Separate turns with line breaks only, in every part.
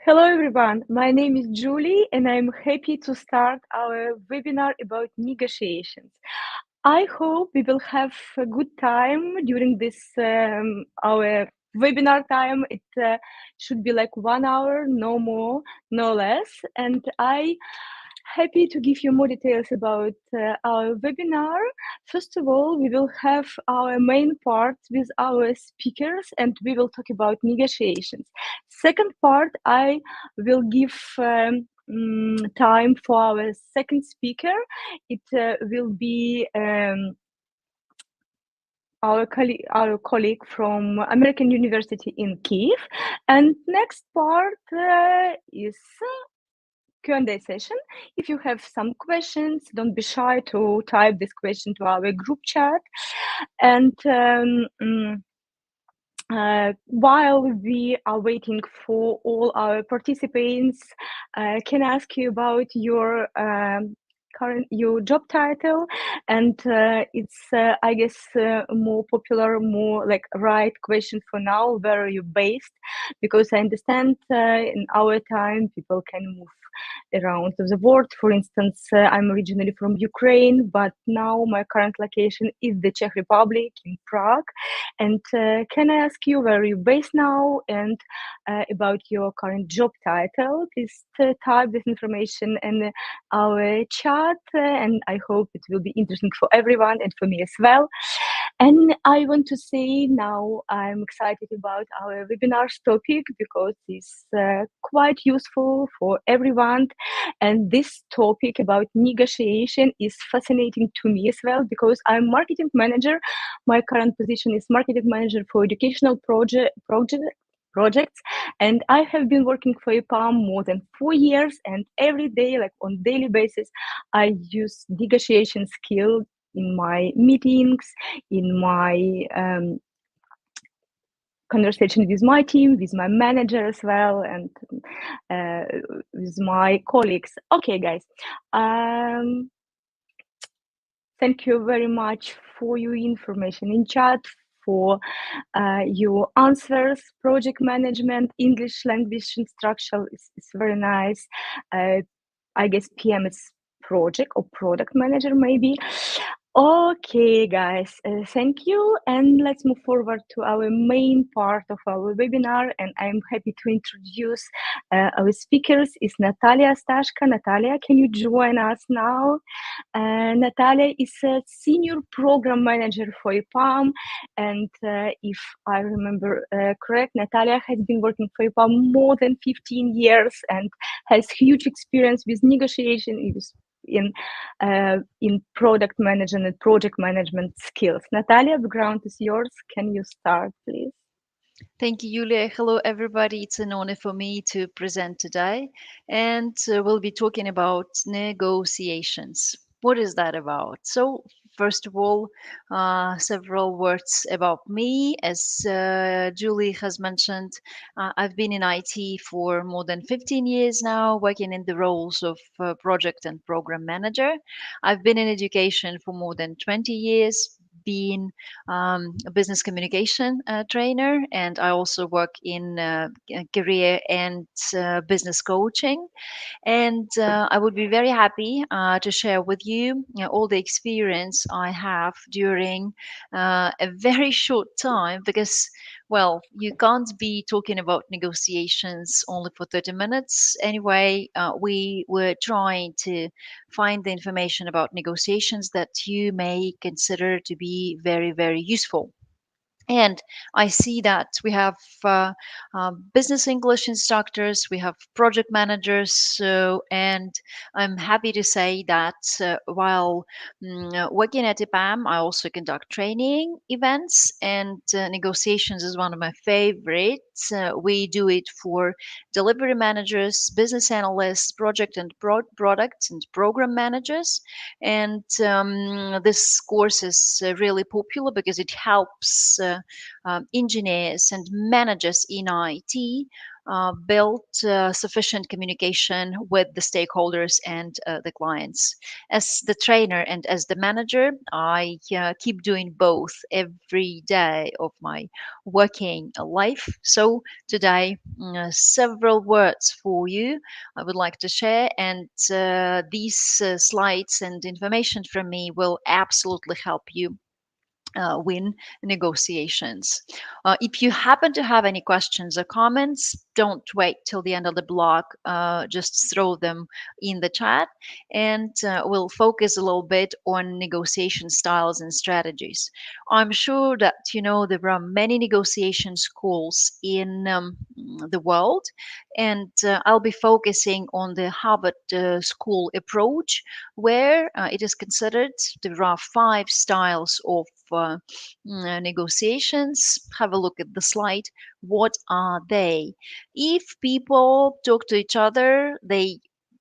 Hello everyone, my name is Julie and I'm happy to start our webinar about negotiations. I hope we will have a good time during this our webinar time. It should be like 1 hour, no more, no less. And I happy to give you more details about our webinar. First of all, we will have our main part with our speakers and we will talk about negotiations. Second part, I will give time for our second speaker. It will be our colleague from American University in Kyiv. And next part is Q&A session. If you have some questions, don't be shy to type this question to our group chat. And while we are waiting for all our participants, can I ask you about your your job title? And it's I guess more popular, more like right question for now, where are you based? Because I understand in our time people can move around the world. For instance, I'm originally from Ukraine, but now my current location is the Czech Republic in Prague. And can I ask you where you're based now and about your current job title? Please type this information in our chat, and I hope it will be interesting for everyone and for me as well. And I want to say now I'm excited about our webinar's topic because it's quite useful for everyone. And this topic about negotiation is fascinating to me as well because I'm marketing manager. My current position is marketing manager for educational projects, and I have been working for EPAM more than 4 years, and every day, like on daily basis, I use negotiation skill in my meetings, in my conversation with my team, with my manager as well, and with my colleagues. Okay, guys. Thank you very much for your information in chat, for your answers. Project management, English language instruction is very nice. I guess PM is project or product manager maybe. Okay, guys, thank you. And let's move forward to our main part of our webinar. And I'm happy to introduce our speakers is Natalia Ostashko. Natalia, can you join us now? Natalia is a senior program manager for EPAM. And if I remember correct, Natalia has been working for EPAM more than 15 years and has huge experience with negotiation in product management and project management skills. Natalia, the ground is yours. Can you start, please?
Thank you, Julia. Hello, everybody. It's an honor for me to present today. And we'll be talking about negotiations. What is that about? So, first of all, several words about me. As Julie has mentioned, I've been in IT for more than 15 years now, working in the roles of project and program manager. I've been in education for more than 20 years, being a business communication trainer, and I also work in career and business coaching. And I would be very happy to share with you, all the experience I have during a very short time because, well, you can't be talking about negotiations only for 30 minutes. Anyway, we were trying to find the information about negotiations that you may consider to be very, very useful. And I see that we have business English instructors, we have project managers, and I'm happy to say that while working at IPAM, I also conduct training events, and negotiations is one of my favorites. We do it for delivery managers, business analysts, project and product and program managers, and this course is really popular because it helps engineers and managers in IT build sufficient communication with the stakeholders and the clients. As the trainer and as the manager, I keep doing both every day of my working life. So today, several words for you I would like to share, and these slides and information from me will absolutely help you win negotiations. If you happen to have any questions or comments, don't wait till the end of the blog. Just throw them in the chat, and we'll focus a little bit on negotiation styles and strategies. I'm sure that you know there are many negotiation schools in the world, and I'll be focusing on the Harvard School approach, where it is considered there are five styles of negotiations. Have a look at the slide. What are they? If people talk to each other, they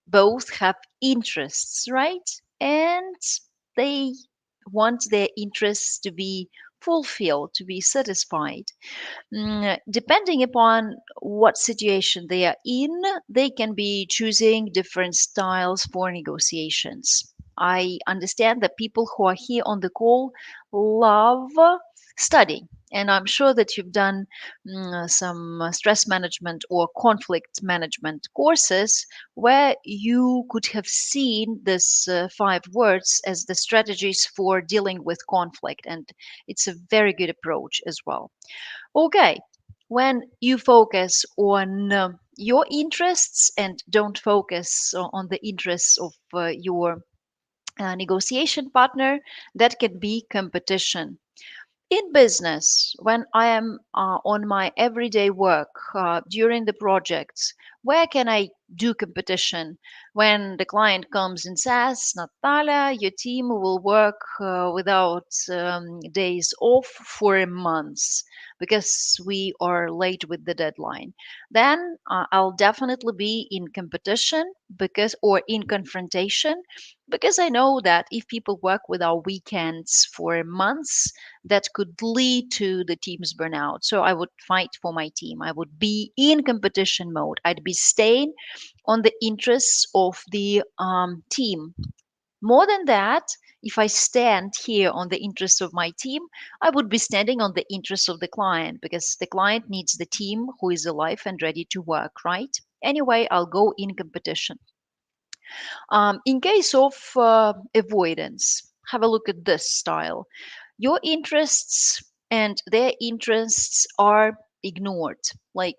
both have interests, right? And they want their interests to be fulfilled, to be satisfied. Depending upon what situation they are in, they can be choosing different styles for negotiations. I understand that people who are here on the call love studying. And I'm sure that you've done some stress management or conflict management courses where you could have seen this five words as the strategies for dealing with conflict. And it's a very good approach as well. Okay, when you focus on your interests and don't focus on the interests of your negotiation partner, that can be competition. In business, when I am on my everyday work during the projects, where can I do competition? When the client comes and says, Natalia, your team will work without days off for a month because we are late with the deadline, then I'll definitely be in competition because or in confrontation, because I know that if people work without weekends for months, that could lead to the team's burnout. So I would fight for my team. I would be in competition mode. I'd be staying on the interests of the team. More than that, if I stand here on the interests of my team, I would be standing on the interests of the client because the client needs the team who is alive and ready to work, right? Anyway, I'll go in competition. In case of avoidance, have a look at this style. Your interests and their interests are ignored. Like,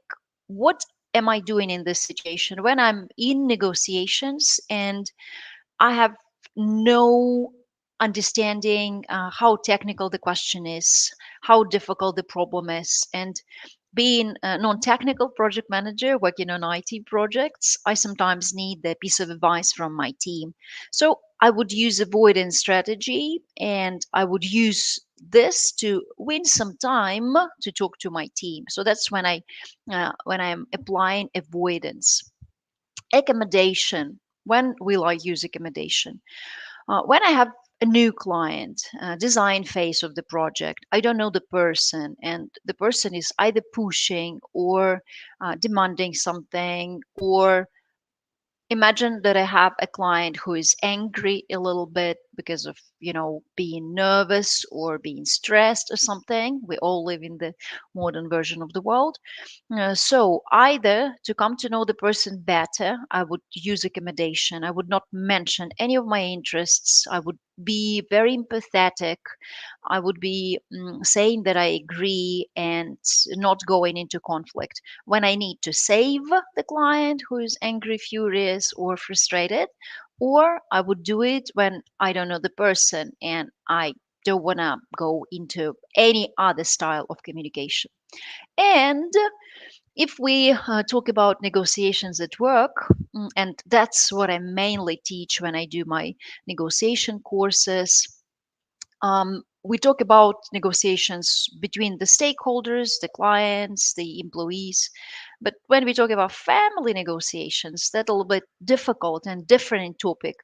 what am I doing in this situation when I'm in negotiations and I have no understanding how technical the question is, how difficult the problem is, and being a non-technical project manager working on IT projects, I sometimes need the piece of advice from my team. So I would use avoidance strategy, and I would use this to win some time to talk to my team. So that's when I'm applying avoidance. Accommodation. When will I use accommodation? When I have a new client, design phase of the project, I don't know the person, and the person is either pushing or demanding something, or imagine that I have a client who is angry a little bit because of, being nervous or being stressed or something. We all live in the modern version of the world. So either to come to know the person better, I would use accommodation. I would not mention any of my interests. I would be very empathetic. I would be saying that I agree and not going into conflict. When I need to save the client who is angry, furious, or frustrated, or I would do it when I don't know the person and I don't want to go into any other style of communication. And if we talk about negotiations at work, and that's what I mainly teach when I do my negotiation courses, we talk about negotiations between the stakeholders, the clients, the employees. But when we talk about family negotiations, that's a little bit difficult and different topic.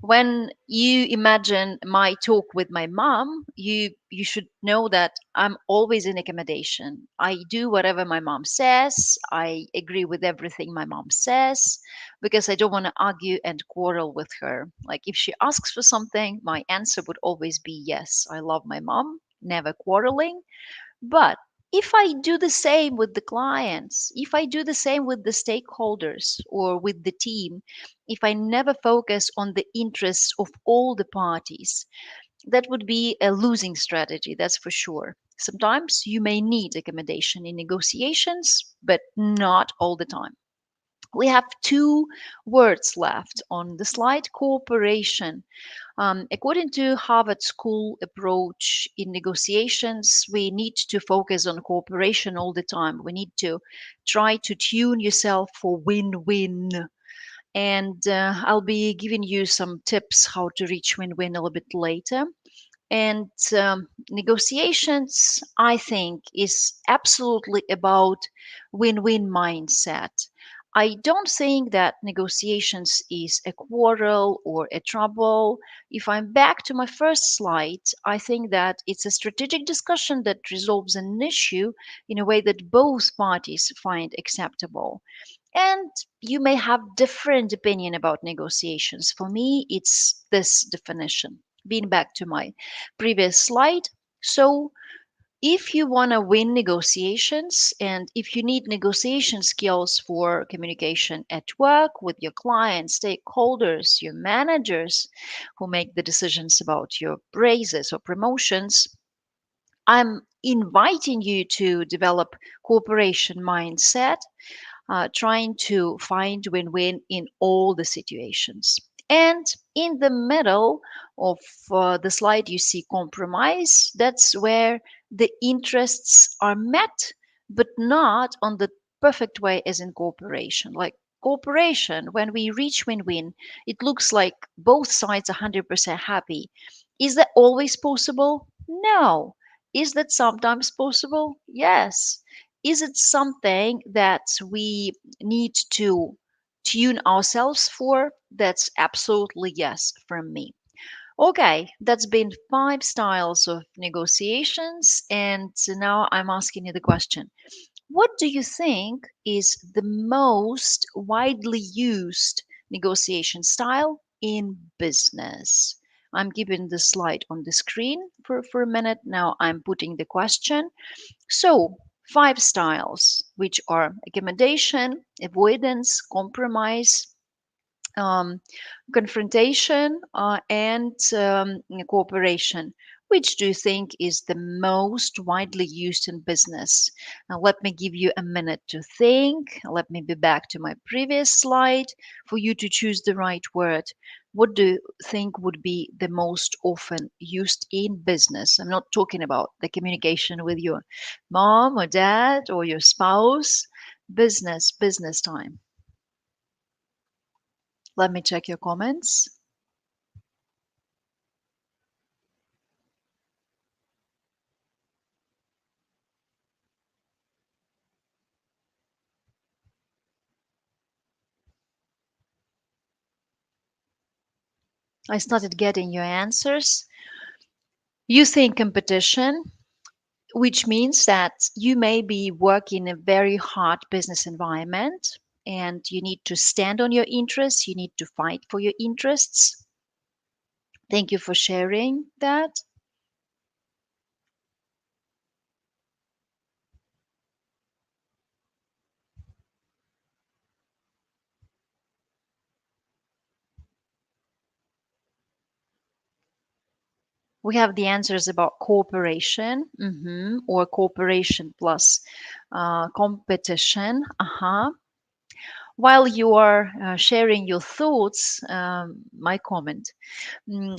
When you imagine my talk with my mom, you should know that I'm always in accommodation. I do whatever my mom says. I agree with everything my mom says because I don't want to argue and quarrel with her. Like if she asks for something, my answer would always be yes. I love my mom, never quarreling. But if I do the same with the clients, if I do the same with the stakeholders or with the team, if I never focus on the interests of all the parties, that would be a losing strategy, that's for sure. Sometimes you may need accommodation in negotiations, but not all the time. We have two words left on the slide: cooperation. According to Harvard School approach in negotiations, we need to focus on cooperation all the time. We need to try to tune yourself for win-win. And I'll be giving you some tips how to reach win-win a little bit later. And negotiations, I think, is absolutely about win-win mindset. I don't think that negotiations is a quarrel or a trouble. If I'm back to my first slide, I think that it's a strategic discussion that resolves an issue in a way that both parties find acceptable. And you may have different opinion about negotiations. For me, it's this definition. Being back to my previous slide. So if you want to win negotiations and if you need negotiation skills for communication at work with your clients, stakeholders, your managers who make the decisions about your raises or promotions, I'm inviting you to develop cooperation mindset, trying to find win-win in all the situations. And in the middle of the slide, you see compromise. That's where the interests are met, but not on the perfect way as in cooperation. Like cooperation, when we reach win-win, it looks like both sides are 100% happy. Is that always possible? No. Is that sometimes possible? Yes. Is it something that we need to tune ourselves for? That's absolutely yes from me. Okay, that's been 5 styles of negotiations, and so now I'm asking you the question: what do you think is the most widely used negotiation style in business? I'm keeping the slide on the screen for a minute. Now I'm putting the question. So, 5 styles, which are accommodation, avoidance, compromise, um, confrontation, and cooperation. Which do you think is the most widely used in business? Now, let me give you a minute to think. Let me be back to my previous slide for you to choose the right word. What do you think would be the most often used in business? I'm not talking about the communication with your mom or dad or your spouse. Business time. Let me check your comments. I started getting your answers. You think competition, which means that you may be working in a very hard business environment and you need to stand on your interests, you need to fight for your interests. Thank you for sharing that. We have the answers about cooperation, or cooperation plus competition. While you are sharing your thoughts, my comment. mm,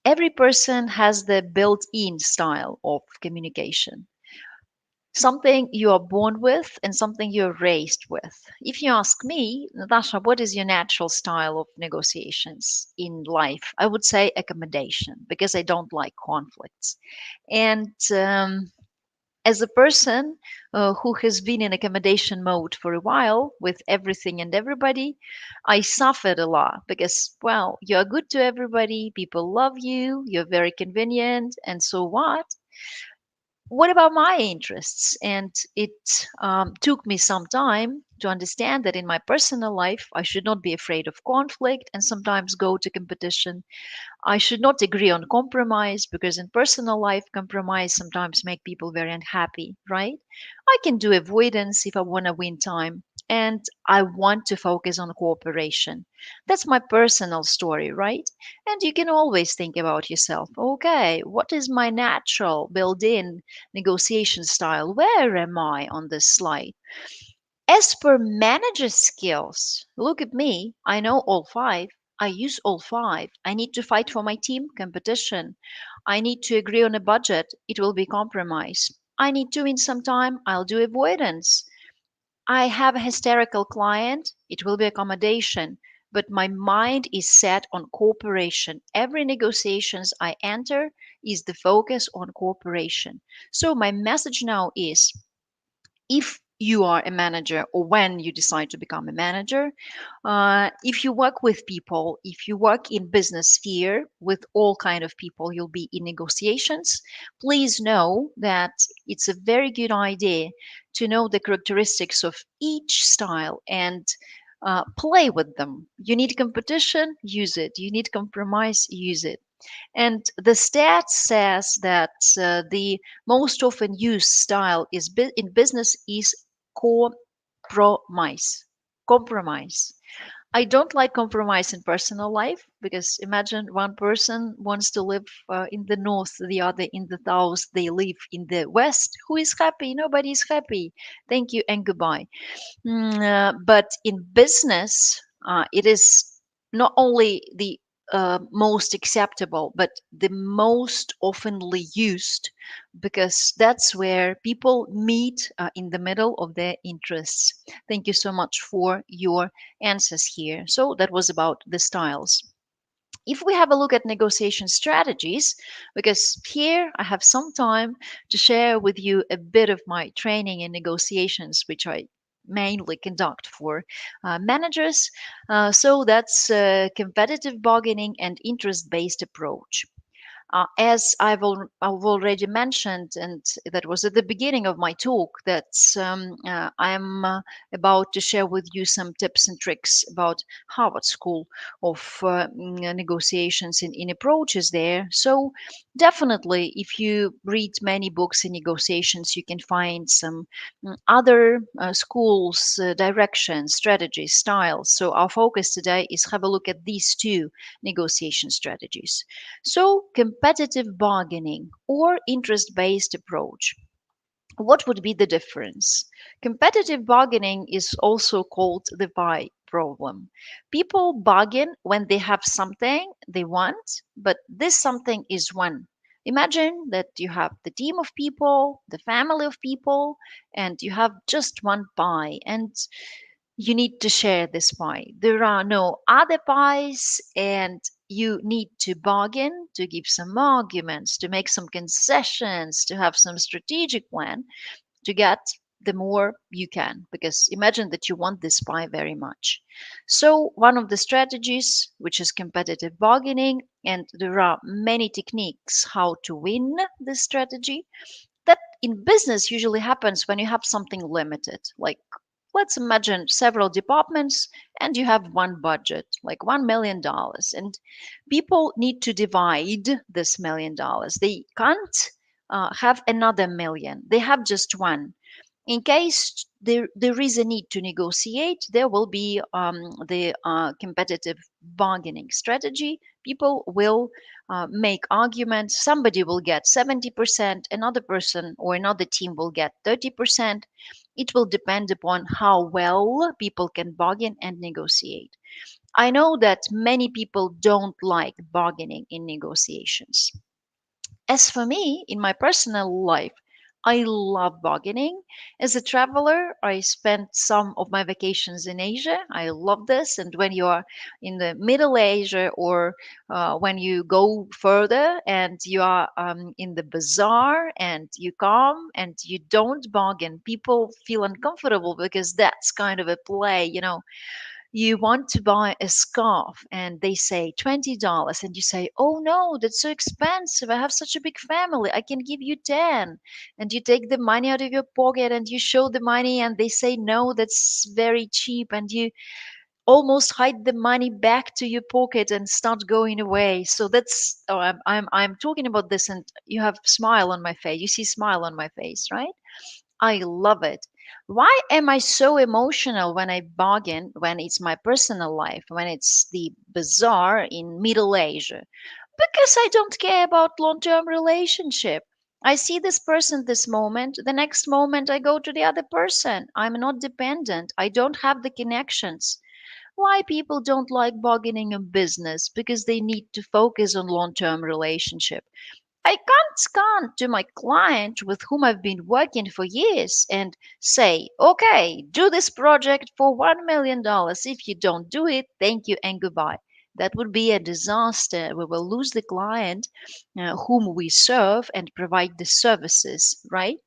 every person has the built-in style of communication, something you are born with and something you're raised with. If you ask me, Natasha, what is your natural style of negotiations in life? I would say accommodation because I don't like conflicts. And As a person who has been in accommodation mode for a while with everything and everybody, I suffered a lot because, well, you're good to everybody, people love you, you're very convenient, and so what about my interests? And it took me some time to understand that in my personal life, I should not be afraid of conflict and sometimes go to competition. I should not agree on compromise because in personal life, compromise sometimes make people very unhappy, right? I can do avoidance if I want to win time. And I want to focus on cooperation. That's my personal story, right? And you can always think about yourself. Okay, what is my natural built in negotiation style? Where am I on this slide? As per manager skills, look at me. I know all five. I use all five. I need to fight for my team, competition. I need to agree on a budget. It will be compromise. I need to win some time. I'll do avoidance. I have a hysterical client. It will be accommodation. But my mind is set on cooperation. Every negotiations I enter is the focus on cooperation. So my message now is if you are a manager or when you decide to become a manager, if you work with people, if you work in business sphere with all kind of people, you'll be in negotiations. Please know that it's a very good idea to know the characteristics of each style and play with them. You need competition, use it. You need compromise, use it. And the stat says that the most often used style is in business is compromise. Compromise. I don't like compromise in personal life because imagine one person wants to live in the north, the other in the south, they live in the west. Who is happy? Nobody is happy. Thank you and goodbye. But in business, it is not only the most acceptable, but the most oftenly used because that's where people meet in the middle of their interests. Thank you so much for your answers here. So that was about the styles. If we have a look at negotiation strategies, because here I have some time to share with you a bit of my training in negotiations, which I mainly conduct for managers. So that's competitive bargaining and interest based approach. As I've already mentioned, and that was at the beginning of my talk, that I'm about to share with you some tips and tricks about Harvard School of Negotiations in approaches there. So definitely, if you read many books in negotiations, you can find some other schools, directions, strategies, styles. So our focus today is have a look at these two negotiation strategies. So, competitive bargaining or interest based approach. What would be the difference? Competitive bargaining is also called the why problem. People bargain when they have something they want, but this something is one. Imagine that you have the team of people, the family of people, and you have just one pie. And you need to share this pie. There are no other pies, and you need to bargain, to give some arguments, to make some concessions, to have some strategic plan to get the more you can. Because imagine that you want this pie very much. So, one of the strategies, which is competitive bargaining, and there are many techniques how to win this strategy. That in business usually happens when you have something limited, like let's imagine several departments and you have one budget, like $1 million, and people need to divide this $1 million. They can't have another million, they have just one. In case there is a need to negotiate, there will be the competitive bargaining strategy. People will make arguments. Somebody will get 70%, another person or another team will get 30%. It will depend upon how well people can bargain and negotiate. I know that many people don't like bargaining in negotiations. As for me, in my personal life, I love bargaining. As a traveler, I spent some of my vacations in Asia. I love this. And when you are in the Middle Asia, or when you go further and you are in the bazaar and you come and you don't bargain, people feel uncomfortable because that's kind of a play. You want to buy a scarf and they say $20 and you say, oh no, that's so expensive, I have such a big family, I can give you 10. And you take the money out of your pocket and you show the money and they say no, that's very cheap, and you almost hide the money back to your pocket and start going away. So that's, oh, I'm talking about this and you have smile on my face, you see smile on my face, right? I love it. Why am I so emotional when I bargain, when it's my personal life, when it's the bazaar in Middle Asia? Because I don't care about long-term relationship. I see this person this moment, the next moment I go to the other person. I'm not dependent. I don't have the connections. Why people don't like bargaining in business? Because they need to focus on long-term relationship. I can't scan to my client with whom I've been working for years and say, okay, do this project for $1 million. If you don't do it, thank you and goodbye. That would be a disaster. We will lose the client whom we serve and provide the services, right?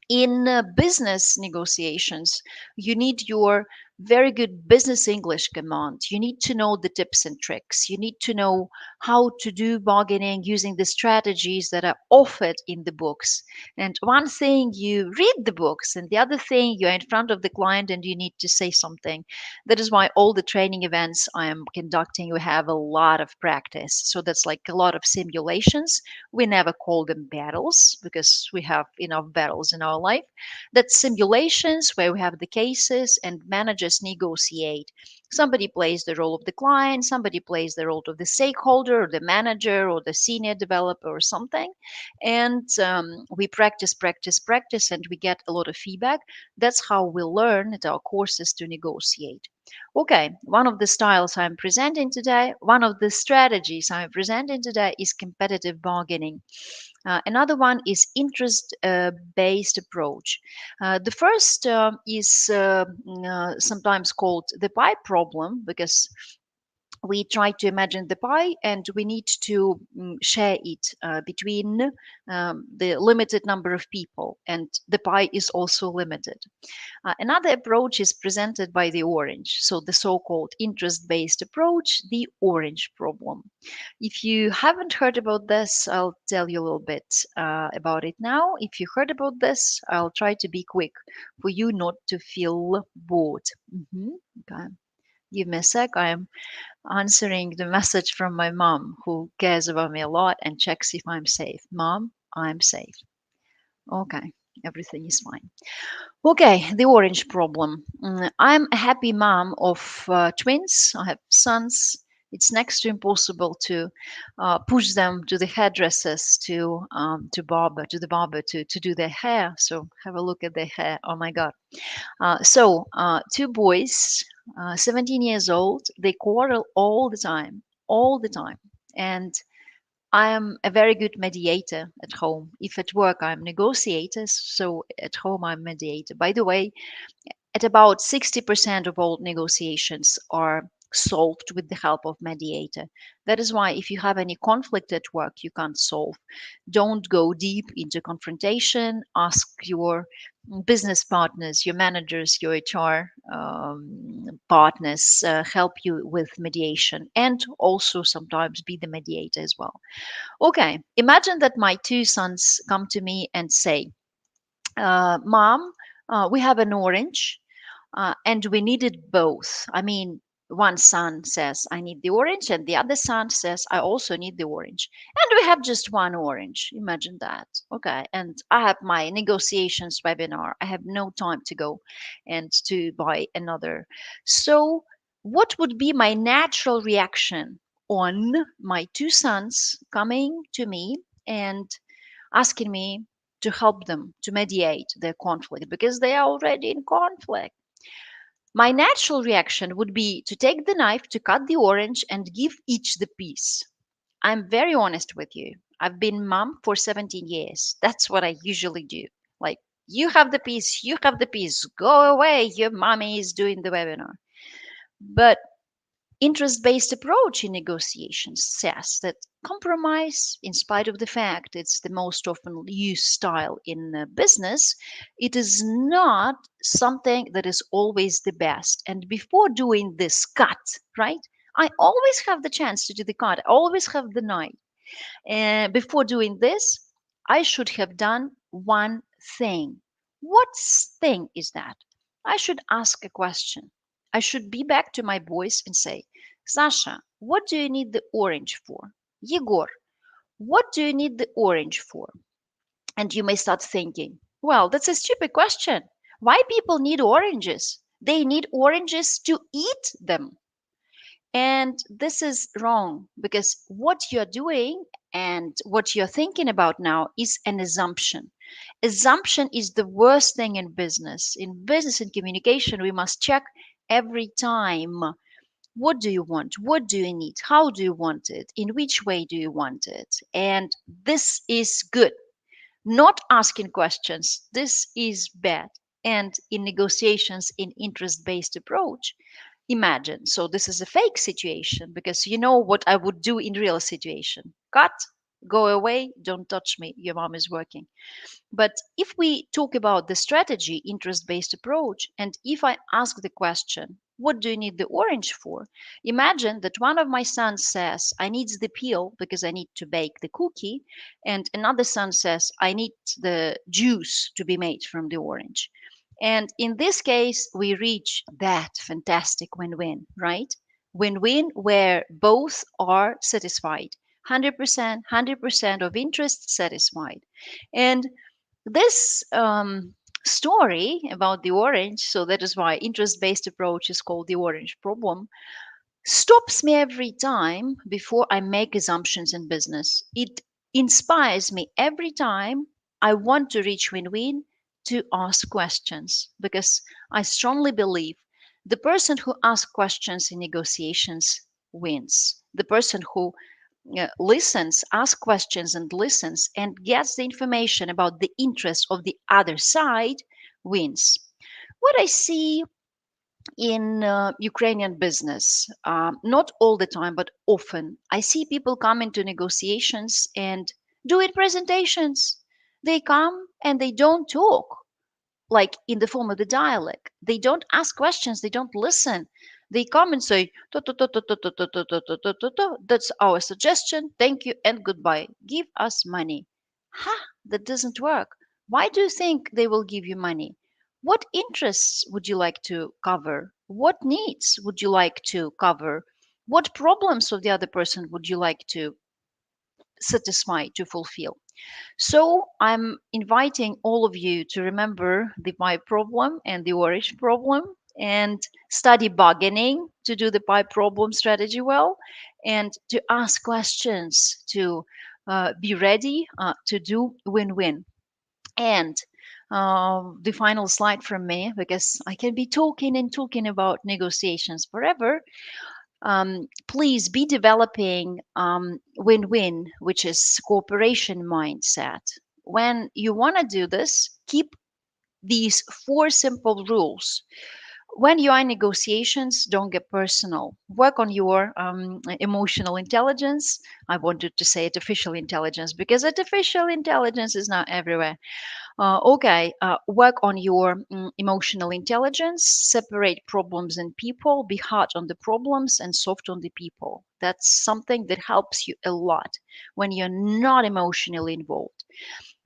In business negotiations, you need your very good business English command. You need to know the tips and tricks. You need to know how to do bargaining using the strategies that are offered in the books. And one thing, you read the books, and the other thing, you're in front of the client and you need to say something. That is why all the training events I am conducting, we have a lot of practice. So that's like a lot of simulations. We never call them battles because we have enough battles in our life. That's simulations where we have the cases and managers negotiate. Somebody plays the role of the client, somebody plays the role of the stakeholder or the manager or the senior developer or something. And we practice, practice, practice, and we get a lot of feedback. That's how we learn at our courses to negotiate. Okay, one of the styles I'm presenting today, one of the strategies I'm presenting today is competitive bargaining. Another one is interest based approach. The first is sometimes called the pie problem because we try to imagine the pie and we need to share it between the limited number of people, and the pie is also limited. Another approach is presented by the orange, so the so-called interest-based approach, the orange problem. If you haven't heard about this, I'll tell you a little bit about it now. If you heard about this, I'll try to be quick for you not to feel bored. Okay. Give me a sec. I'm answering the message from my mom, who cares about me a lot and checks if I'm safe. Mom, I'm safe. Okay, everything is fine. Okay, the orange problem. I'm a happy mom of twins. I have sons. It's next to impossible to push them to the hairdressers, to the barber to do their hair. So have a look at their hair. Oh my God. Two boys, 17 years old. They quarrel all the time. And I am a very good mediator at home. If at work I'm negotiator, so at home I'm mediator. By the way, at about 60% of all negotiations are solved with the help of mediator. That is why if you have any conflict at work you can't solve, don't go deep into confrontation. Ask your business partners, your managers, your HR partners help you with mediation, and also sometimes be the mediator as well. Okay, imagine that my two sons come to me and say, Mom, we have an orange and we needed both. I mean, one son says, I need the orange, and the other son says, I also need the orange. And we have just one orange. Imagine that. Okay. And I have my negotiations webinar. I have no time to go and to buy another. So, what would be my natural reaction on my two sons coming to me and asking me to help them to mediate their conflict because they are already in conflict? My natural reaction would be to take the knife to cut the orange and give each the piece. I'm very honest with you. I've been mom for 17 years. That's what I usually do. Like, you have the piece, you have the piece, go away. Your mommy is doing the webinar. But interest-based approach in negotiations says that compromise, in spite of the fact it's the most often used style in business, it is not something that is always the best. And before doing this cut, right, I always have the chance to do the cut, I always have the knife. And before doing this, I should have done one thing. What thing is that? I should ask a question. I should be back to my boys and say, Sasha, what do you need the orange for? Yegor, what do you need the orange for? And you may start thinking, well, that's a stupid question. Why people need oranges? They need oranges to eat them. And this is wrong because what you're doing and what you're thinking about now is an assumption. Assumption is the worst thing in business. In business and communication, we must check every time. What do you want? What do you need? How do you want it? In which way do you want it? And this is good. Not asking questions, this is bad. And in negotiations, in interest based approach, imagine, so this is a fake situation because you know what I would do in real situation. Cut, go away, don't touch me, your mom is working. But if we talk about the strategy, interest based approach, and if I ask the question, what do you need the orange for? Imagine that one of my sons says, I need the peel because I need to bake the cookie. And another son says, I need the juice to be made from the orange. And in this case, we reach that fantastic win win, right? Win win where both are satisfied. 100% of interest satisfied. And this story about the orange, so that is why interest based approach is called the orange problem, stops me every time before I make assumptions in business. It inspires me every time I want to reach win win to ask questions because I strongly believe the person who asks questions in negotiations wins. The person who listens, asks questions and listens and gets the information about the interest of the other side wins. What I see in Ukrainian business, not all the time, but often, I see people come into negotiations and do it presentations. They come and they don't talk like in the form of the dialect. They don't ask questions, they don't listen. They come and say, "Tu, tu, tu, tu, tu, tu, tu, tu, tu, tu, tu, tu, tu. That's our suggestion. Thank you and goodbye. Give us money." Ha! That doesn't work. Why do you think they will give you money? What interests would you like to cover? What needs would you like to cover? What problems of the other person would you like to satisfy, to fulfill? So I'm inviting all of you to remember the pie problem and the orange problem and study bargaining to do the pie problem strategy well and to ask questions to be ready to do win-win. And the final slide from me, because I can be talking and talking about negotiations forever. Please be developing win-win, which is cooperation mindset. When you want to do this, keep these four simple rules. When you are in negotiations, don't get personal. Work on your emotional intelligence. I wanted to say artificial intelligence because artificial intelligence is not everywhere. Work on your emotional intelligence, separate problems and people, be hard on the problems and soft on the people. That's something that helps you a lot when you're not emotionally involved.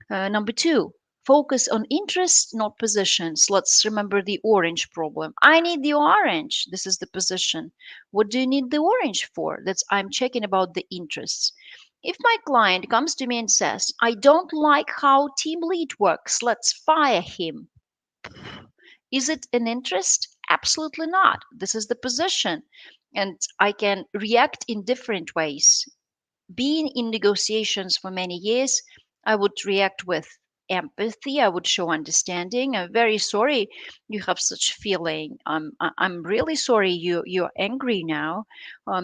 Number two, focus on interests, not positions. Let's remember the orange problem. I need the orange. This is the position. What do you need the orange for? That's I'm checking about the interests. If my client comes to me and says, I don't like how team lead works, let's fire him. Is it an interest? Absolutely not. This is the position. And I can react in different ways. Being in negotiations for many years, I would react with empathy. I would show understanding. I'm very sorry you have such feeling. I'm really sorry you're angry now.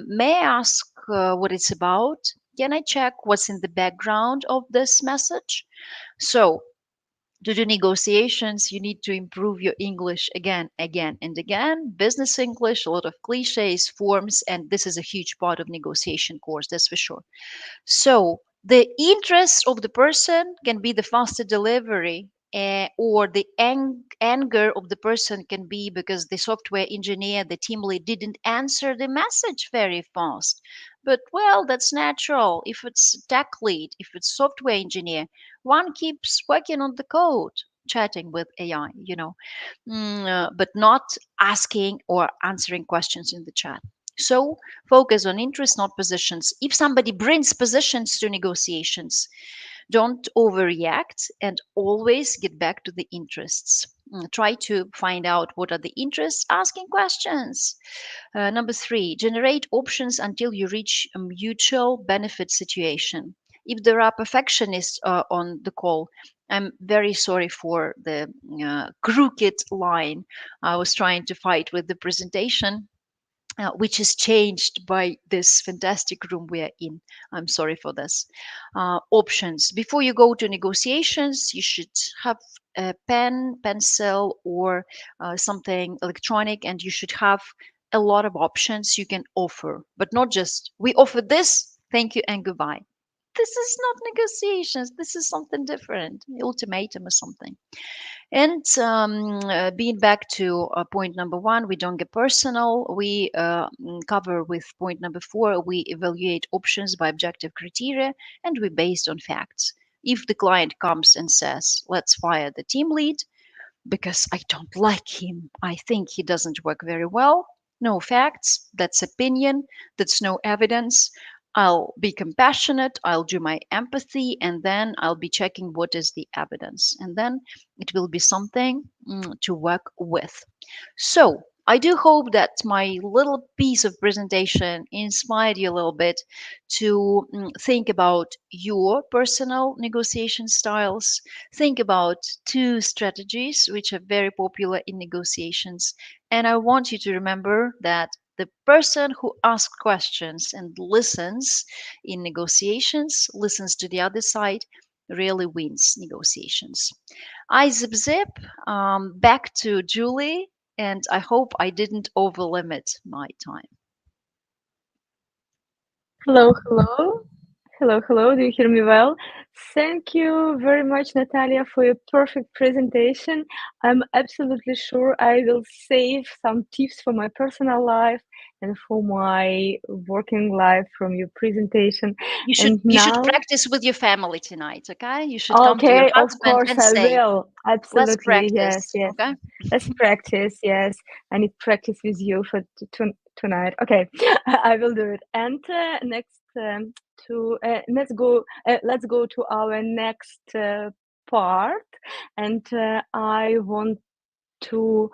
May I ask what it's about? can I check what's in the background of this message? So to do negotiations, you need to improve your English again, again, and again. Business English, a lot of cliches, forms, and this is a huge part of negotiation course, that's for sure. So the interest of the person can be the faster delivery, or the anger of the person can be because the software engineer, the team lead, didn't answer the message very fast. But well, that's natural. If it's tech lead, if it's software engineer, one keeps working on the code, chatting with AI, but not asking or answering questions in the chat. So focus on interest, not positions. If somebody brings positions to negotiations, don't overreact and always get back to the interests. Try to find out what are the interests, asking questions. Number three, generate options until you reach a mutual benefit situation. If there are perfectionists on the call, I'm very sorry for the crooked line I was trying to fight with the presentation, which is changed by this fantastic room we are in. I'm sorry for this. Options. Before you go to negotiations, you should have a pen, pencil, or something electronic, and you should have a lot of options you can offer, but not just, we offer this, thank you, and goodbye. This is not negotiations. This is something different, ultimatum or something. And being back to point number one, we don't get personal. We cover with point number four, we evaluate options by objective criteria and we based on facts. If the client comes and says, let's fire the team lead because I don't like him, I think he doesn't work very well, no facts, that's opinion, that's no evidence. I'll be compassionate, I'll do my empathy, and then I'll be checking what is the evidence. And then it will be something to work with. So I do hope that my little piece of presentation inspired you a little bit to think about your personal negotiation styles, think about two strategies which are very popular in negotiations. And I want you to remember that the person who asks questions and listens in negotiations, listens to the other side, really wins negotiations. I zip, back to Julie, and I hope I didn't overlimit my time.
Hello, hello. Hello, hello. Do you hear me well? Thank you very much, Natalia, for your perfect presentation. I'm absolutely sure I will save some tips for my personal life and for my working life from your presentation. And
You should
now,
practice with your family tonight, okay? You should come to your
okay, of
husband
course
and
I
say,
will.
"Let's
Absolutely. Yes,
practice,"
yes.
okay?
Let's practice. Yes. I need practice with you for tonight. Okay, I will do it. And next, to let's go to our next part, and I want to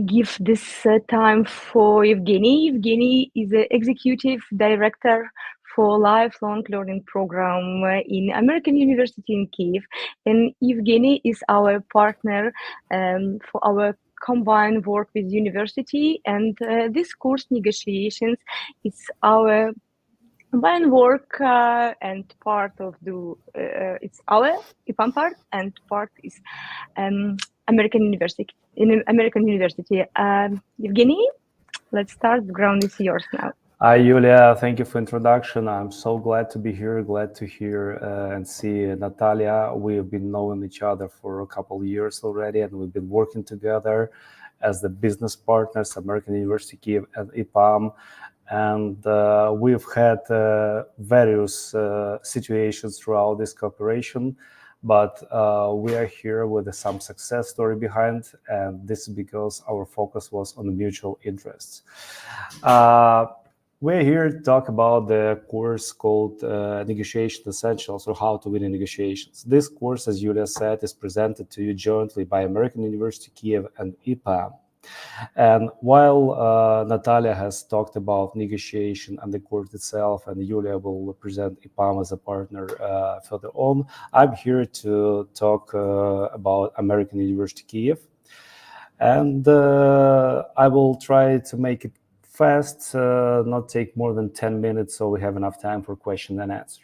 give this time for Evgeny. Evgeny is the executive director for lifelong learning program in American University in Kyiv, and Evgeny is our partner for our combined work with university, and this course negotiations is our combined work, and part of the it's our EPAM part, and part is um, American University. In American University, Evgeny, let's start. The ground is yours now.
Hi, Yulia. Thank you for introduction. I'm so glad to be here. Glad to hear and see Natalia. We have been knowing each other for a couple of years already, and we've been working together as the business partners, American University Kyiv and EPAM. And we've had various situations throughout this cooperation, but we are here with some success story behind, and this is because our focus was on the mutual interests. We're here to talk about the course called Negotiation Essentials, or How to Win in Negotiations. This course, as Yulia said, is presented to you jointly by American University Kyiv and EPAM. And while Natalia has talked about negotiation and the course itself, and Yulia will present EPAM as a partner further on, I'm here to talk about American University Kyiv. And I will try to make it fast, not take more than 10 minutes, so we have enough time for question and answer.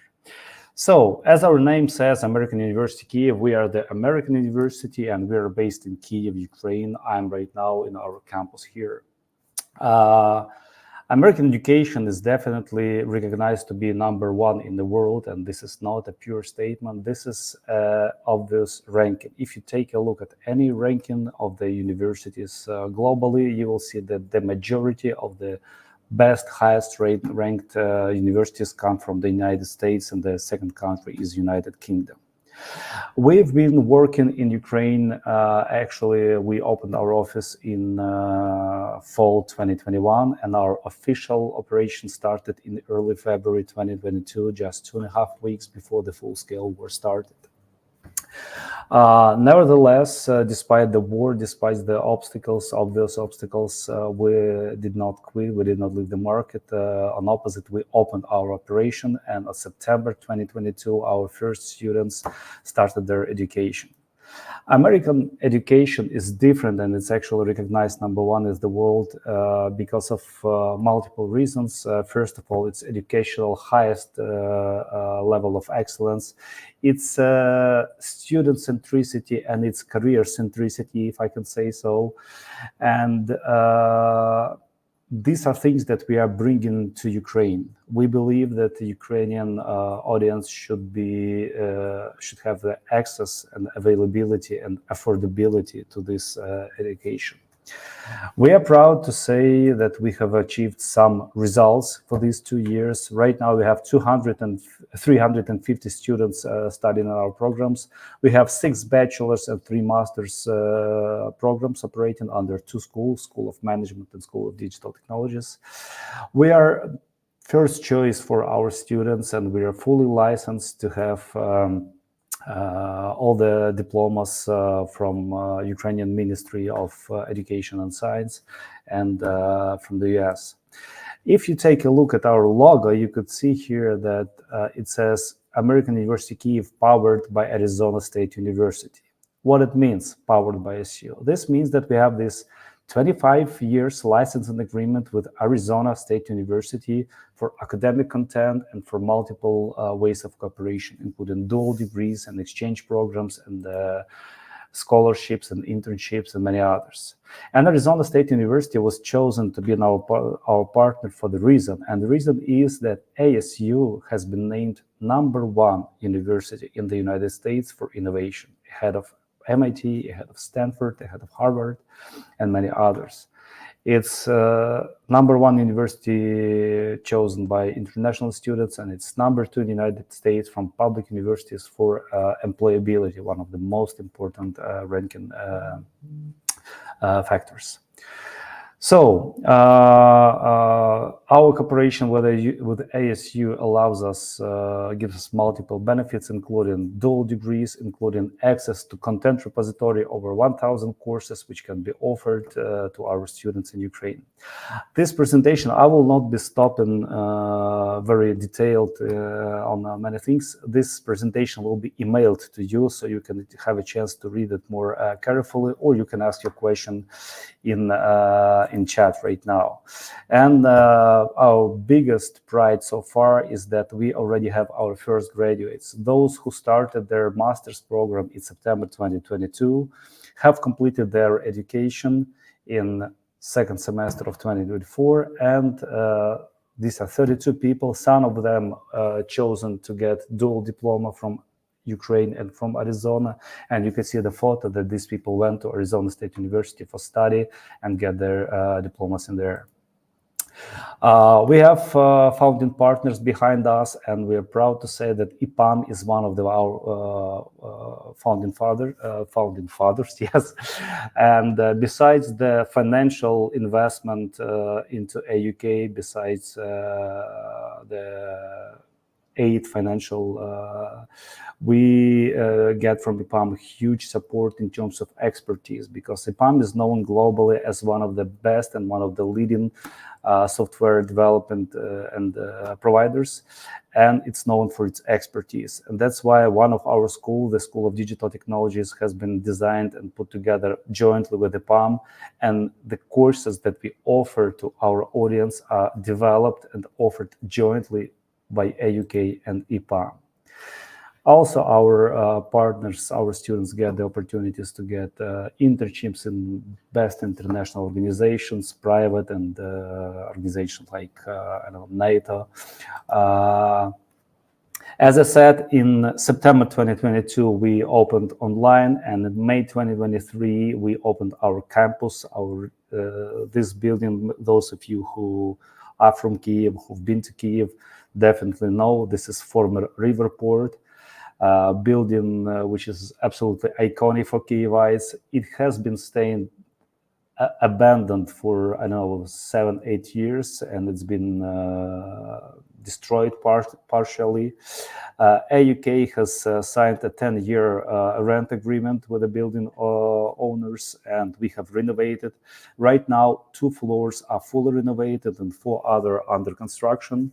So, as our name says, American University Kyiv, we are the American University and we are based in Kyiv, Ukraine. I'm right now in our campus here. American education is definitely recognized to be number one in the world, and this is not a pure statement. This is obvious ranking. If you take a look at any ranking of the universities globally, you will see that the majority of the best, highest ranked universities come from the United States, and the second country is United Kingdom. We've been working in Ukraine. Actually, we opened our office in fall 2021, and our official operation started in early February 2022, just 2.5 weeks before the full-scale war started. Nevertheless, despite the war, despite the obvious obstacles, we did not quit, we did not leave the market. On opposite, we opened our operation, and in September 2022, our first students started their education. American education is different, and it's actually recognized number one in the world because of multiple reasons. First of all, it's educational highest level of excellence. It's student centricity and it's career centricity, if I can say so. And these are things that we are bringing to Ukraine. We believe that the Ukrainian audience should have the access and availability and affordability to this education. We are proud to say that we have achieved some results for these 2 years. Right now, we have 350 students studying in our programs. We have 6 bachelor's and 3 master's programs operating under 2 schools, School of Management and School of Digital Technologies. We are first choice for our students, and we are fully licensed to have all the diplomas from Ukrainian Ministry of Education and Science and from the US. If you take a look at our logo, you could see here that it says American University Kyiv powered by Arizona State University. What it means, powered by ASU? This means that we have this 25 years licensing agreement with Arizona State University for academic content and for multiple ways of cooperation, including dual degrees and exchange programs and scholarships and internships and many others. And Arizona State University was chosen to be our partner for the reason. And the reason is that ASU has been named #1 university in the United States for innovation, ahead of MIT, ahead of Stanford, ahead of Harvard, and many others. It's #1 university chosen by international students, and it's #2 in the United States from public universities for employability, one of the most important ranking factors. So our cooperation with ASU allows us, gives us multiple benefits, including dual degrees, including access to content repository, over 1,000 courses which can be offered to our students in Ukraine. This presentation, I will not be stopping very detailed on many things. This presentation will be emailed to you, so you can have a chance to read it more carefully, or you can ask your question in chat right now. And our biggest pride so far is that we already have our first graduates. Those who started their master's program in September 2022 have completed their education in second semester of 2024, and these are 32 people. Some of them chosen to get dual diploma from Ukraine and from Arizona, and you can see the photo that these people went to Arizona State University for study and get their diplomas in there. We have founding partners behind us, and we are proud to say that EPAM is one of our founding fathers, yes. And besides the financial investment into AUK, besides the aid, financial. We get from EPAM huge support in terms of expertise, because EPAM is known globally as one of the best and one of the leading software development and providers, and it's known for its expertise. And that's why one of our schools, the School of Digital Technologies, has been designed and put together jointly with EPAM, and the courses that we offer to our audience are developed and offered jointly by AUK and EPAM. Also, our partners, our students get the opportunities to get internships in best international organizations, private and organizations like NATO. As I said, in September 2022, we opened online, and in May 2023, we opened our campus, this building. Those of you who are from Kyiv, who've been to Kyiv, definitely know this is former river port. Building which is absolutely iconic for Kyivites. It has been staying abandoned for, I don't know, 7-8 years, and it's been destroyed partially. AUK has signed a 10-year rent agreement with the building owners, and we have renovated. Right now, 2 floors are fully renovated and 4 other under construction.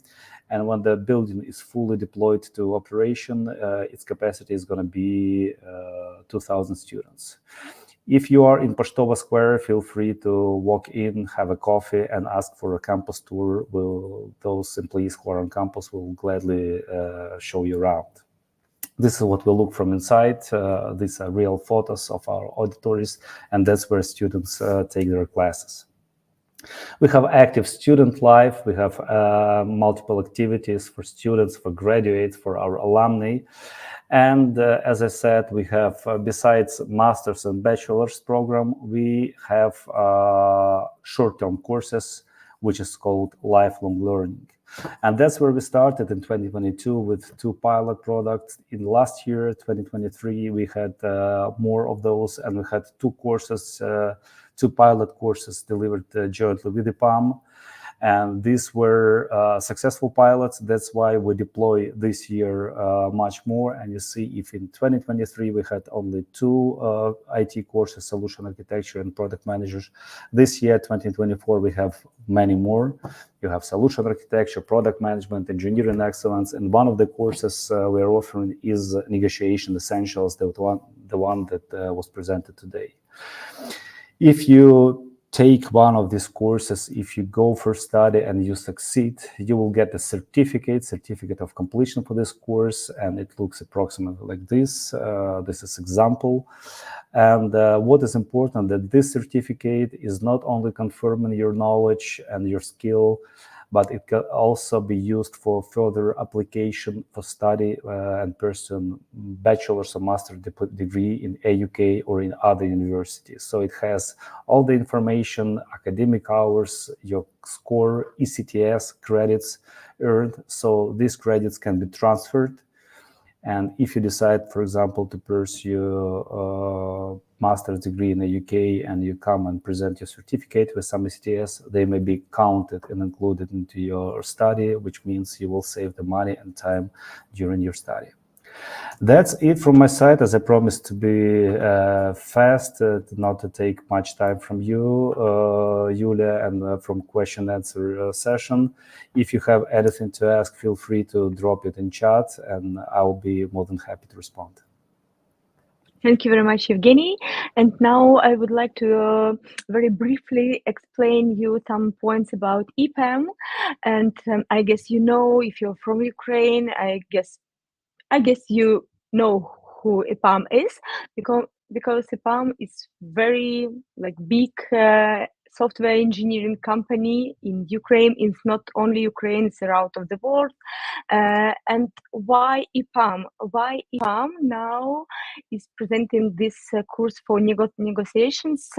And when the building is fully deployed to operation, its capacity is going to be 2,000 students. If you are in Poštova Square, feel free to walk in, have a coffee, and ask for a campus tour. Those employees who are on campus will gladly show you around. This is what we look from inside. These are real photos of our auditories, and that's where students take their classes. We have active student life. We have multiple activities for students, for graduates, for our alumni. And as I said, we have, besides master's and bachelor's program, we have short-term courses, which is called lifelong learning. And that's where we started in 2022 with 2 pilot products. In last year, 2023, we had more of those, and we had 2 courses, 2 pilot courses delivered jointly with EPAM. And these were successful pilots. That's why we deploy this year much more. And you see, if in 2023 we had only 2 IT courses, solution architecture and product managers, this year, 2024, we have many more. You have solution architecture, product management, engineering excellence, and one of the courses we are offering is negotiation essentials, the one that was presented today. If you take one of these courses, if you go for study and you succeed, you will get a certificate of completion for this course, and it looks approximately like this. This is example. And what is important, that this certificate is not only confirming your knowledge and your skill, but it can also be used for further application for study and pursue bachelor's or master's degree in AUK or in other universities. So it has all the information, academic hours, your score, ECTS credits earned. So these credits can be transferred. And if you decide, for example, to pursue a master's degree in the UK and you come and present your certificate with some ECTS, they may be counted and included into your study, which means you will save the money and time during your study. That's it from my side. As I promised to be fast, not to take much time from you, Yulia, and from question answer session. If you have anything to ask, feel free to drop it in chat, and I will be more than happy to respond.
Thank you very much, Evgeny. And now I would like to very briefly explain you some points about EPAM. And I guess you know, if you're from Ukraine, I guess you know who EPAM is, because EPAM is very big software engineering company in Ukraine. It's not only Ukraine, it's around of the world. And why EPAM? Why EPAM now is presenting this course for negotiations?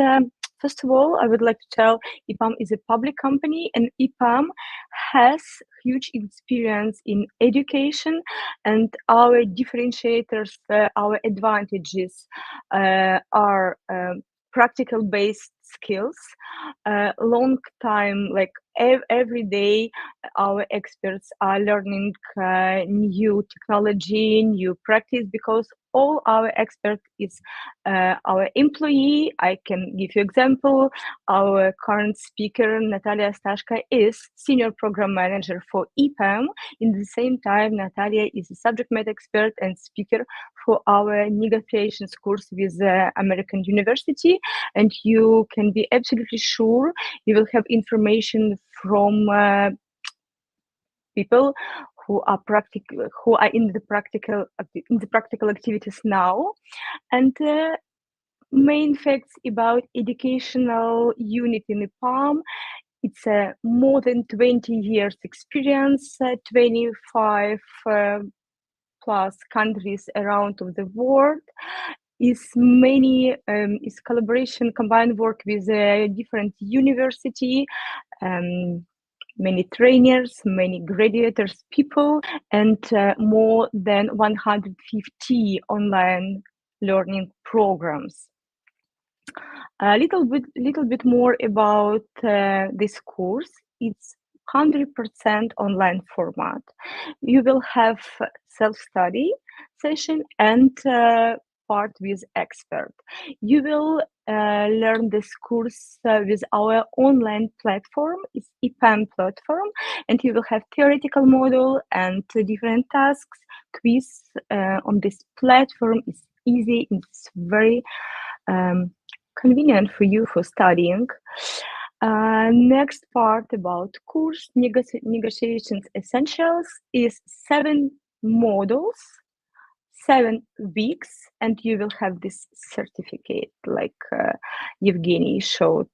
First of all, I would like to tell EPAM is a public company, and EPAM has huge experience in education, and our differentiators, our advantages are practical based skills, long time every day our experts are learning new technology, new practice, because all our expert is our employee. I can give you example. Our current speaker, Natalia Ostashko, is senior program manager for EPAM. In the same time, Natalia is a subject matter expert and speaker for our negotiations course with American University, and you can be absolutely sure you will have information from people who are in the practical activities now. And main facts about educational unit in EPAM: it's more than 20 years experience, 25 plus countries around of the world. Is collaboration, combined work with different university, many trainers, many graduates people, and more than 150 online learning programs. A little bit more about this course. It's 100% online format. You will have self-study session and part with expert. You will learn this course with our online platform. It's EPAM platform, and you will have theoretical model and different tasks. Quiz on this platform is easy. It's very convenient for you for studying. Next part about course negotiations essentials is 7 modules, 7 weeks, and you will have this certificate like Evgeny showed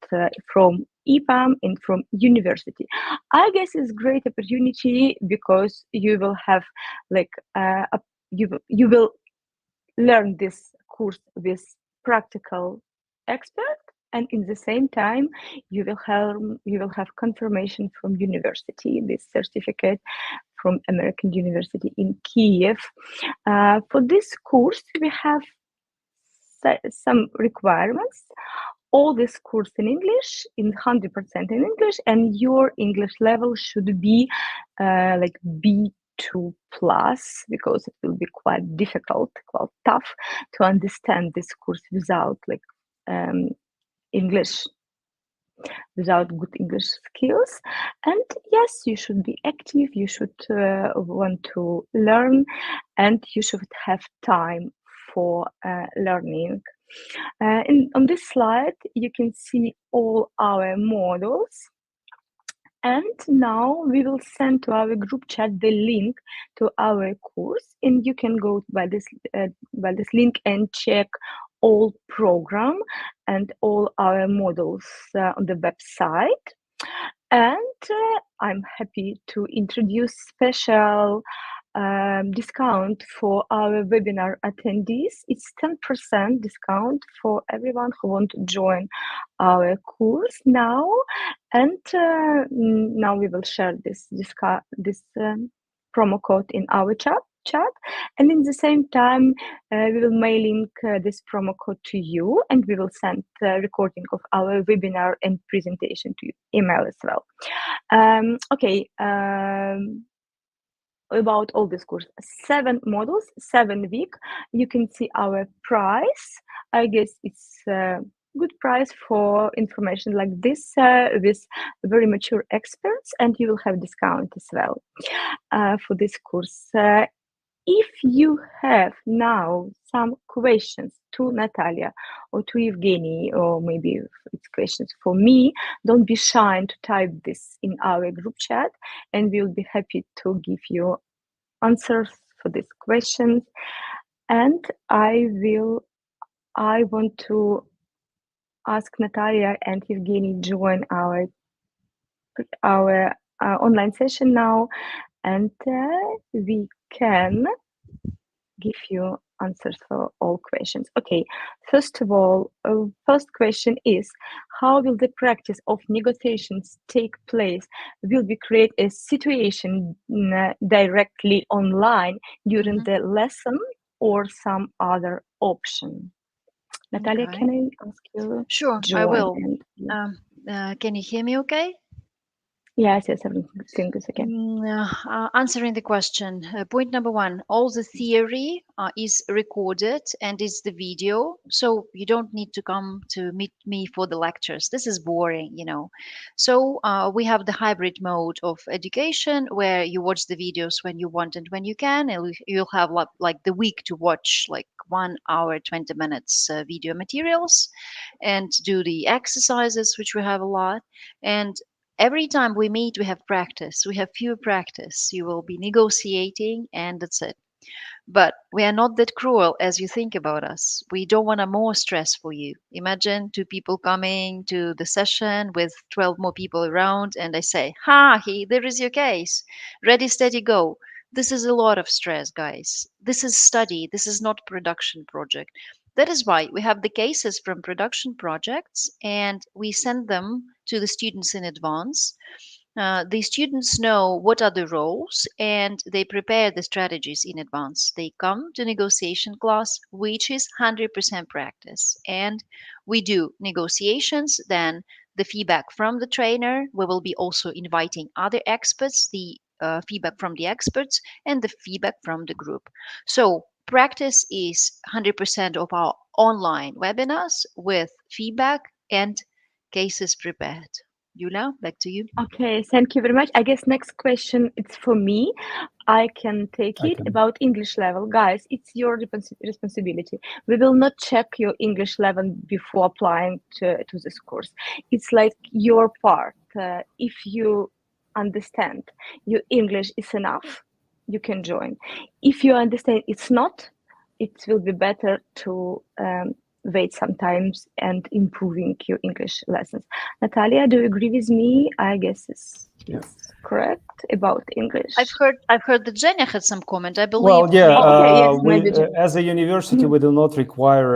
from EPAM and from university. I guess it's great opportunity because you will have like you will learn this course with practical expert, and in the same time you will have confirmation from university, this certificate from American University in Kyiv. For this course we have some requirements. All this course in English, in 100% in English, and your English level should be like B2 plus, because it will be quite difficult, quite tough to understand this course without like English, without good English skills. And yes, you should be active, you should want to learn, and you should have time for learning. On this slide, you can see all our models. And now we will send to our group chat the link to our course, and you can go by this link and check all program and all our models on the website. And I'm happy to introduce special discount for our webinar attendees. It's 10% discount for everyone who want to join our course now. And now we will share this promo code in our chat, and in the same time we will mailing this promo code to you, and we will send the recording of our webinar and presentation to you email as well. Okay, about all this course, 7 modules, 7 week. You can see our price. I guess it's good price for information like this with very mature experts, and you will have discount as well for this course. If you have now some questions to Natalia or to Evgeny, or maybe it's questions for me, don't be shy to type this in our group chat, and we'll be happy to give you answers for these questions. And I want to ask Natalia and Evgeny join our online session now, and we can give you answers for all questions. Okay, first of all, first question is, how will the practice of negotiations take place? Will we create a situation directly online during the lesson, or some other option? Natalia,
Okay.
can I ask you?
Sure, I will. Can you hear me okay?
Yes, yes, everything is okay.
Answering the question, point number one, all the theory is recorded and is the video, so you don't need to come to meet me for the lectures. This is boring, you know. So we have the hybrid mode of education where you watch the videos when you want and when you can, and you'll have like the week to watch like 1 hour, 20 minutes video materials and do the exercises, which we have a lot. And every time we meet, we have practice. We have few practice. You will be negotiating, and that's it. But we are not that cruel as you think about us. We don't want a more stress for you. Imagine two people coming to the session with 12 more people around, and I say, "Ha, there is your case. Ready, steady, go." This is a lot of stress, guys. This is study. This is not production project. That is why we have the cases from production projects and we send them to the students in advance. The students know what are the roles and they prepare the strategies in advance. They come to negotiation class, which is 100% practice. And we do negotiations, then the feedback from the trainer. We will be also inviting other experts, the feedback from the experts, and the feedback from the group. So practice is 100% of our online webinars with feedback and cases prepared. Yulia, back to you.
Okay, thank you very much. I guess next question it's for me. I can take
I
it
can.
about English level. Guys, it's your responsibility. We will not check your English level before applying to this course. It's like your part. If you understand your English is enough, you can join. If you understand it's not, it will be better to wait sometimes and improving your English lessons. Natalia, do you agree with me? I guess
Yeah.
it's correct about English.
I've heard that Zhenya had some comment. I believe
Well, yeah,
Oh, okay, yes,
we
maybe.
as a university
Mhm.
we do not require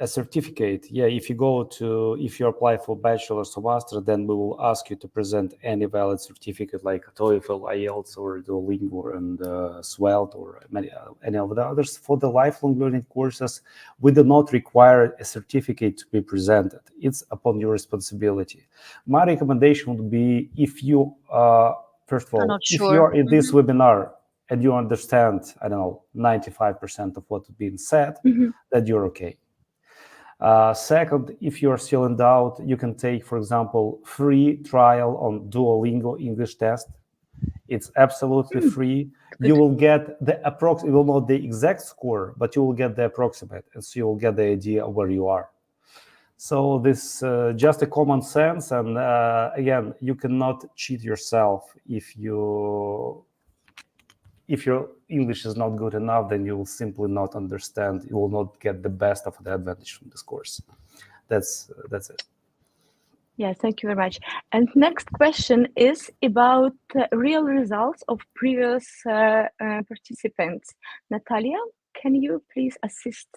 a certificate. Yeah, if you apply for bachelor's or master, then we will ask you to present any valid certificate like TOEFL, IELTS, or Duolingo, and Svelte, or any of the others. For the lifelong learning courses, we do not require a certificate to be presented. It's upon your responsibility. My recommendation would be if you first of
I'm
all,
not
if you
sure.
are in this webinar and you understand, I don't know, 95% of what's being said,
Mhm.
that you're okay. Second, if you're still in doubt, you can take, for example, free trial on Duolingo English test. It's absolutely free. You
Good.
will get you will not the exact score, but you will get the approximate, and so you will get the idea of where you are. So this just a common sense, and again, you cannot cheat yourself if your English is not good enough, then you will simply not understand. You will not get the best of the advantage from this course. That's it.
Yeah, thank you very much. And next question is about real results of previous participants. Natalia, can you please assist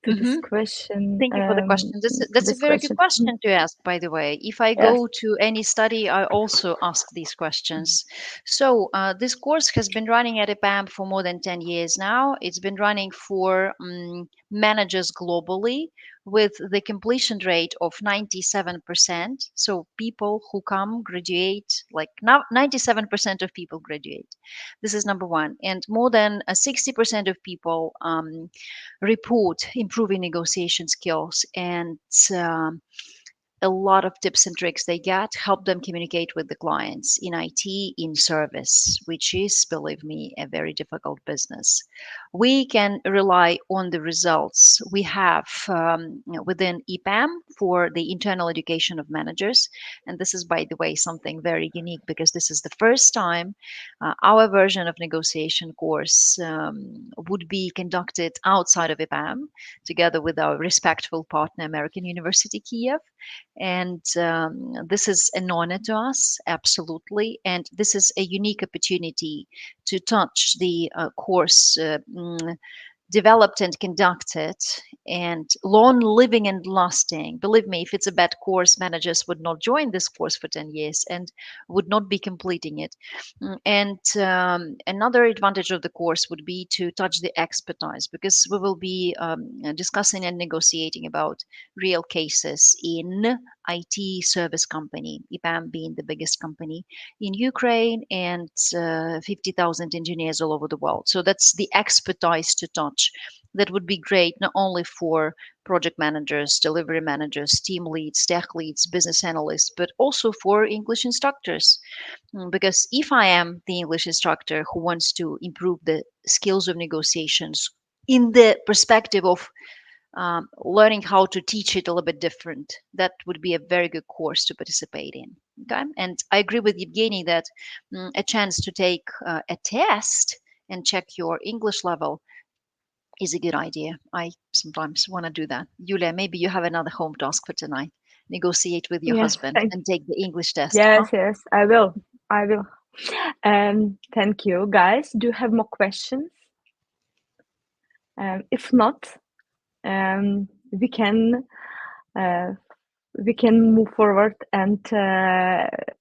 to this
Hmm.
question?
Thank you for the question. That's a
This
very good
question.
question to ask, by the way. If I
Yes.
go to any study, I also ask these questions. So, this course has been running at EPAM for more than 10 years now. It's been running for managers globally with the completion rate of 97%. So, people who come graduate, like now 97% of people graduate. This is number one. And more than 60% of people report improving negotiation skills and a lot of tips and tricks they get help them communicate with the clients in IT, in service, which is, believe me, a very difficult business. We can rely on the results we have within EPAM for the internal education of managers. And this is, by the way, something very unique because this is the first time our version of negotiation course would be conducted outside of EPAM together with our respectful partner, American University Kyiv. And this is an honor to us, absolutely. And this is a unique opportunity to touch the course developed and conducted and long living and lasting. Believe me, if it's a bad course, managers would not join this course for 10 years and would not be completing it. And another advantage of the course would be to touch the expertise because we will be discussing and negotiating about real cases in IT service company, EPAM being the biggest company in Ukraine, and 50,000 engineers all over the world. So that's the expertise to touch. That would be great not only for project managers, delivery managers, team leads, tech leads, business analysts, but also for English instructors. Because if I am the English instructor who wants to improve the skills of negotiations in the perspective of learning how to teach it a little bit different, that would be a very good course to participate in. Okay, and I agree with Evgeny that a chance to take a test and check your English level is a good idea. I sometimes want to do that. Yulia, maybe you have another home task for tonight. Negotiate with your
Yes,
husband and take the English test.
yes, yes, I will. I will. Thank you, guys. Do you have more questions? If not, we can move forward, and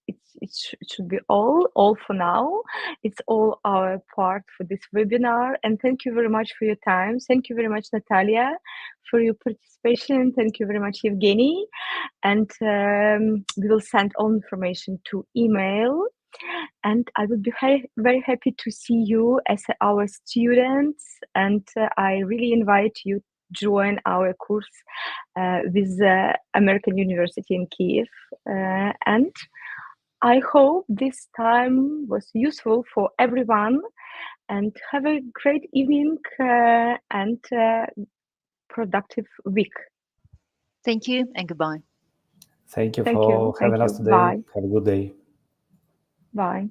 it should be all for now. It's all our part for this webinar, and thank you very much for your time. Thank you very much, Natalia, for your participation. Thank you very much, Evgeny, and we will send all information to email. And I would be very happy to see you as our students, and I really invite you join our course with American University in Kyiv. And I hope this time was useful for everyone, and have a great evening and productive week.
Thank you and goodbye.
Thank you
Thank
for
you.
having
Thank
us
you.
today.
Bye.
Have a good day.
Bye.